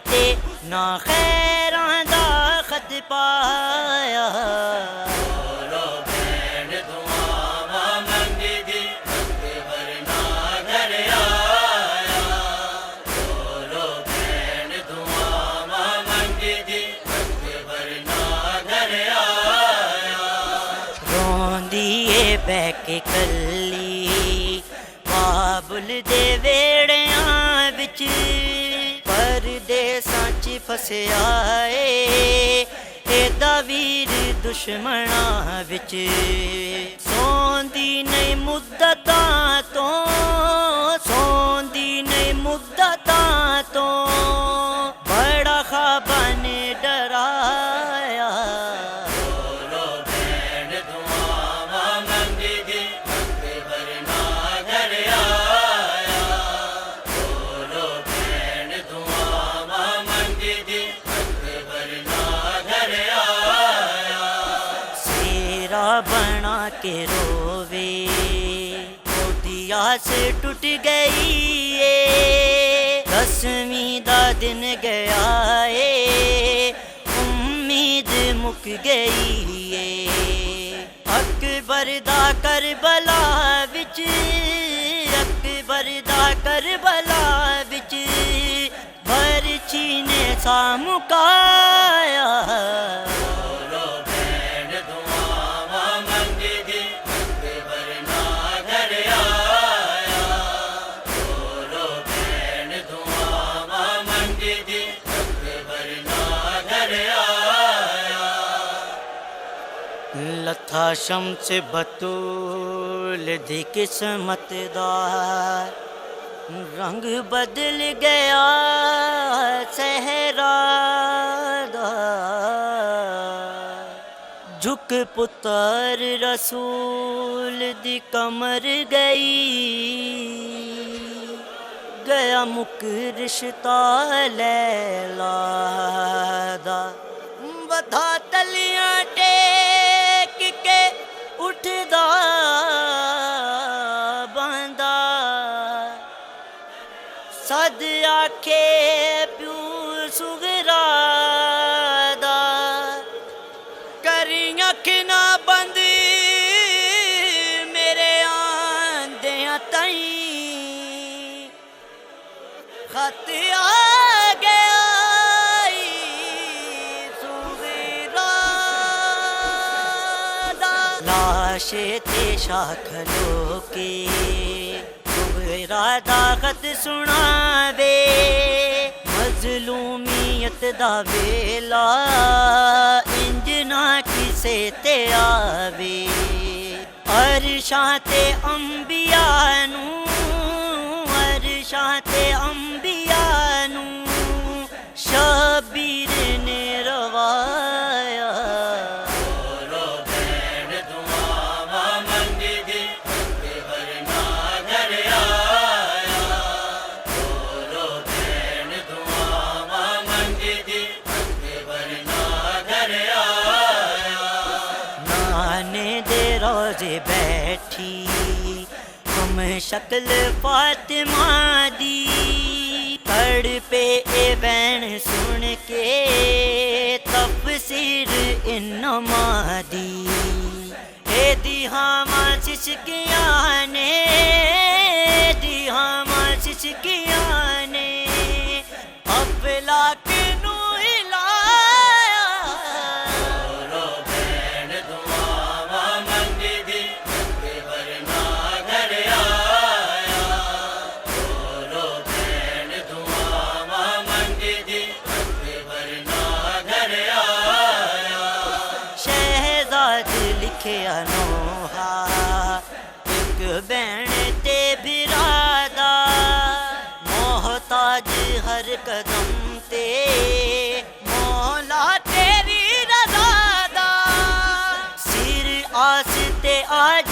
ते ना खैरां दा खत पाया। बोलो भैन दुआवां मंगदी वक्त वरना घर आया। बोलो भैन दुआवां मंगदी वक्त वरना घर आया। रोंदी ए बैके कल्ली बाबुल दे वेड़ियां विच परदेसां च फसिया एदा वीर दुश्मनां विच। सौंदी नहीं मुद्दतां तो, सौंदी नहीं मुद्दतां तो बड़ा ख्वाबां ने डराया। बोलो भैन दुआवां मंगदी वक्त वरना घर आया। बोलो भैन दुआवां मंगदी वक्त वरना घर आया। सेरा बना के रोवे ओदी आस टूट गई है। 10वीं दा दिन गया है उम्मीद मुक गई है। अकबर दा करबला विच, अकबर दा करबला विच बरछी ने सा मुकाया। बोलो भैन दुआवां मंगदी वक्त वरना घर आया। बोलो भैन दुआवां मंगदी वक्त वरना घर आया। लथा शम्स बतूल दी किस्मत दा रंग बदल गया सहरा दा। झुक पुत्र रसूल दी कमर गई, गया मुक रिश्ता लैला दा। बधा तलियां टेक के उठदा बंदा सद आखे प्यू सुगरा दा। करी अख ना बंद मेरे आंदियां ताईं खत आ गया सुगरा दा। लाश ते शाख लोके सुगरा दा खत सुनावे मजलूमियत दा वेला इंज ना किसे ते आवे। अरशां ते अंबिया नू, अरशां ते अंबिया नू शबीर ने रवाया। बोलो भैन दुआवां मंगदी वक्त वरना घर आया। बोलो भैन दुआवां मंगदी वक्त वरना घर आया। नाने दे रोजे बैठी हम शक्ल फातिमा दी तड़पे ए बैन सुन के तफसीर इन्नमा दी। ए दिहामा सिसकियां ने, दिहामा सिसकियां ने अफलाक नू हिलाया। बोलो भैन दुआवां मंगदी वक्त वरना घर आया। बोलो भैन दुआवां मंगदी वक्त वरना घर आया। शहजाद लिखिया नोहा एक बैन ते बिरादा मोहताज हर कदम ते मौला तेरी रज़ा दा। सिर आस ते आज